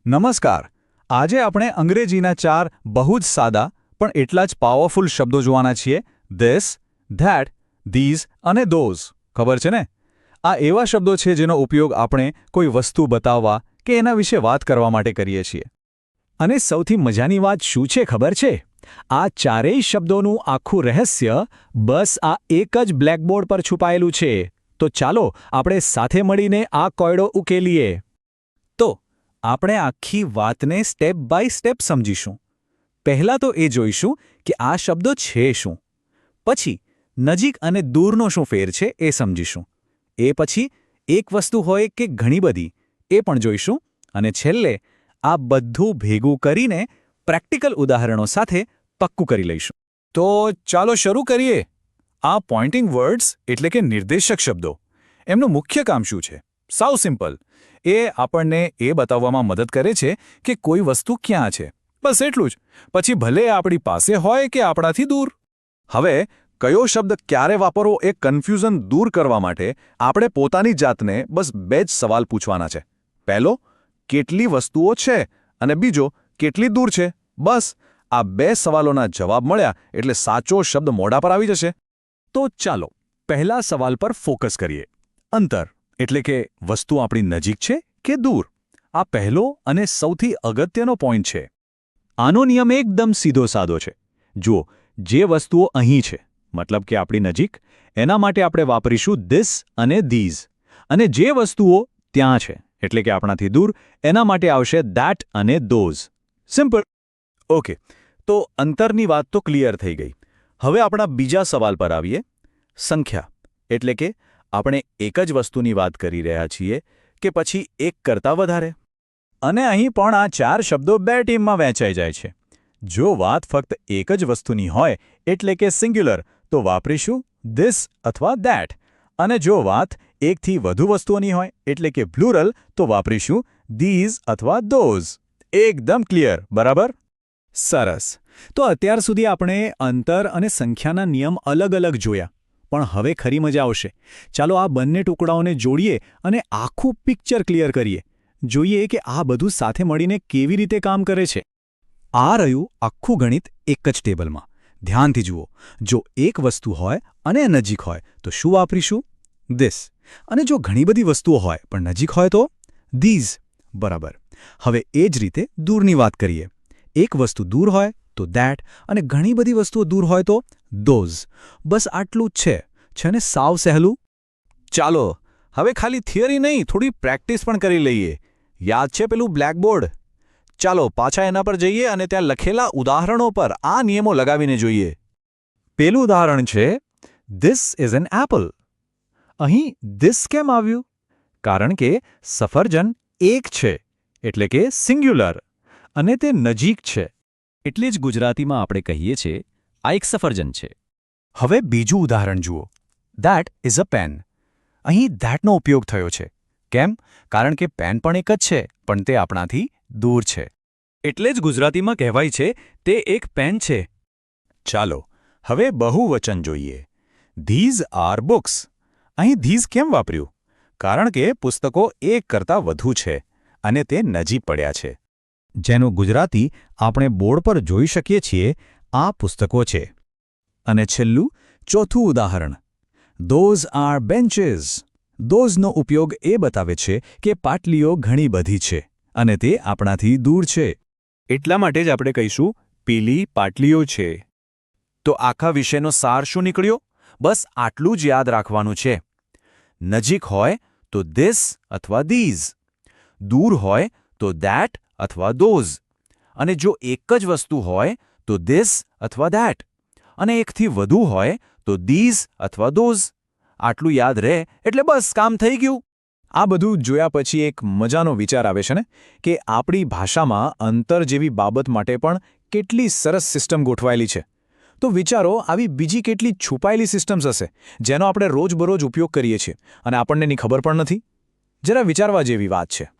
નમસ્કાર. આજે આપણે અંગ્રેજીના 4 બહુ જ સાદા પણ એટલા જ પાવરફુલ શબ્દો જોવાના છીએ. ધીસ, ધેટ, ધીઝ અને ધોઝ. ખબર છે ને? આ એવા શબ્દો છે જેનો ઉપયોગ આપણે કોઈ વસ્તુ બતાવવા કે એના વિશે વાત કરવા માટે કરીએ છીએ. અને સૌથી મજાની વાત શું છે ખબર છે? આ ચારેય શબ્દોનું આખું રહસ્ય બસ આ એક જ બ્લેકબોર્ડ પર છુપાયેલું છે. તો ચાલો આપણે સાથે મળીને આ કોયડો ઉકેલીએ. તો આપણે આખી વાતને સ્ટેપ બાય સ્ટેપ સમજીશું. પહેલાં તો એ જોઈશું કે આ શબ્દો છે શું. પછી નજીક અને દૂરનો શું ફેર છે એ સમજીશું. એ પછી એક વસ્તુ હોય કે ઘણી બધી એ પણ જોઈશું. અને છેલ્લે આ બધું ભેગું કરીને પ્રેક્ટિકલ ઉદાહરણો સાથે પક્કું કરી લઈશું. તો ચાલો શરૂ કરીએ. આ પોઇન્ટિંગ વર્ડ્સ એટલે કે નિર્દેશક શબ્દો, એમનું મુખ્ય કામ શું છે? સાવ સિમ્પલ. એ આપણને એ બતાવવામાં મદદ કરે છે કે કોઈ વસ્તુ ક્યાં છે. બસ એટલું જ. પછી ભલે આપણી પાસે હોય કે આપણાથી દૂર. હવે કયો શબ્દ ક્યારે વાપરવો એ કન્ફ્યુઝન દૂર કરવા માટે આપણે પોતાની જાતને બસ 2 જ સવાલ પૂછવાના છે. પહેલો, કેટલી વસ્તુઓ છે? અને બીજો, કેટલી દૂર છે? બસ આ 2 સવાલોના જવાબ મળ્યા એટલે સાચો શબ્દ મોઢા પર આવી જશે. તો ચાલો પહેલા સવાલ પર ફોકસ કરીએ. અંતર એટલે કે વસ્તુ આપણી નજીક છે કે દૂર? આ પહેલો અને સૌથી અગત્યનો પોઈન્ટ છે. આનો નિયમ એકદમ સીધો સાદો છે. જુઓ, જે વસ્તુઓ અહીં છે મતલબ કે આપણી નજીક, એના માટે આપણે વાપરીશું ધીસ અને ધીઝ. અને જે વસ્તુઓ ત્યાં છે એટલે કે આપણાથી દૂર, એના માટે આવશે ધેટ અને ધોઝ. સિમ્પલ. ઓકે, તો અંતરની વાત તો ક્લિયર થઈ ગઈ. હવે આપણા બીજા સવાલ પર આવીએ. સંખ્યા એટલે કે આપણે એક જ વસ્તુની વાત કરી રહ્યા છીએ કે પછી એક કરતાં વધારે? અને અહીં પણ આ 4 શબ્દો 2 ટીમમાં વહેંચાઈ જાય છે. જો વાત ફક્ત એક જ વસ્તુની હોય એટલે કે સિંગ્યુલર, તો વાપરીશું ધીસ અથવા ધેટ. અને જો વાત એકથી વધુ વસ્તુઓની હોય એટલે કે પ્લુરલ, તો વાપરીશું ધીઝ અથવા ધોઝ. એકદમ ક્લિયર, બરાબર? સરસ. તો અત્યાર સુધી આપણે અંતર અને સંખ્યાના નિયમ અલગ અલગ જોયા. પણ હવે ખરી મજા આવશે. ચાલો આ બંને ટુકડાઓને જોડીએ અને આખું પિક્ચર ક્લિયર કરીએ. જોઈએ કે આ બધું સાથે મળીને કેવી રીતે કામ કરે છે. આ રહ્યું આખું ગણિત એક જ ટેબલમાં. ધ્યાનથી જુઓ. જો એક વસ્તુ હોય અને નજીક હોય તો શું વાપરીશું? ધીસ. અને જો ઘણી બધી વસ્તુઓ હોય પણ નજીક હોય તો ધીઝ. બરાબર. હવે એ જ રીતે દૂરની વાત કરીએ. એક વસ્તુ દૂર હોય તો ધેટ અને ઘણી બધી વસ્તુઓ દૂર હોય તો ધોઝ. બસ આટલું જ છે ને? સાવ સહેલું. ચાલો હવે ખાલી થિયરી નહીં, થોડી પ્રેક્ટિસ પણ કરી લઈએ. યાદ છે પેલું બ્લેકબોર્ડ? ચાલો પાછા એના પર જઈએ અને ત્યાં લખેલા ઉદાહરણો પર આ નિયમો લગાવીને જોઈએ. પેલું ઉદાહરણ છે ધીસ ઇઝ એન એપલ. અહીં ધીસ કેમ આવ્યું? કારણ કે સફરજન એક છે એટલે કે સિંગ્યુલર અને તે નજીક છે. એટલે જ ગુજરાતીમાં આપણે કહીએ છીએ આ એક સફરજન છે. હવે બીજું ઉદાહરણ જુઓ. That is a pen. અહીં ધેટનો ઉપયોગ થયો છે. કેમ? કારણ કે પેન પણ એક જ છે પણ તે આપણાથી દૂર છે. એટલે જ ગુજરાતીમાં કહેવાય છે તે એક પેન છે. ચાલો હવે બહુવચન જોઈએ. These are books. અહીં ધીઝ કેમ વાપર્યું? કારણ કે પુસ્તકો એક કરતાં વધુ છે અને તે નજીક પડ્યા છે. જેનું ગુજરાતી આપણે બોર્ડ પર જોઈ શકીએ છીએ. આ પુસ્તકો છે. અને છેલ્લું ચોથું ઉદાહરણ. Those are benches. ધોઝનો ઉપયોગ એ બતાવે છે કે પાટલીઓ ઘણી બધી છે અને તે આપણાથી દૂર છે. એટલા માટે જ આપણે કહીશું પેલી પાટલીઓ છે. તો આખા વિષયનો સાર શું નીકળ્યો? બસ આટલું જ યાદ રાખવાનું છે. નજીક હોય તો ધીસ અથવા ધીઝ. દૂર હોય તો ધેટ અથવા ધોઝ. અને જો એક જ વસ્તુ હોય તો ધીસ અથવા ધેટ. અને એકથી વધુ હોય તો ધીઝ અથવા ધોઝ. આટલું યાદ રહે એટલે બસ કામ થઈ ગયું. આ બધું જોયા પછી એક મજાનો વિચાર આવે છે ને કે આપણી ભાષામાં અંતર જેવી બાબત માટે પણ કેટલી સરસ સિસ્ટમ ગોઠવાયેલી છે. તો વિચારો આવી બીજી કેટલી છુપાયેલી સિસ્ટમ્સ હશે જેનો આપણે રોજબરોજ ઉપયોગ કરીએ છીએ અને આપણને એની ખબર પણ નથી. જરા વિચારવા જેવી વાત છે.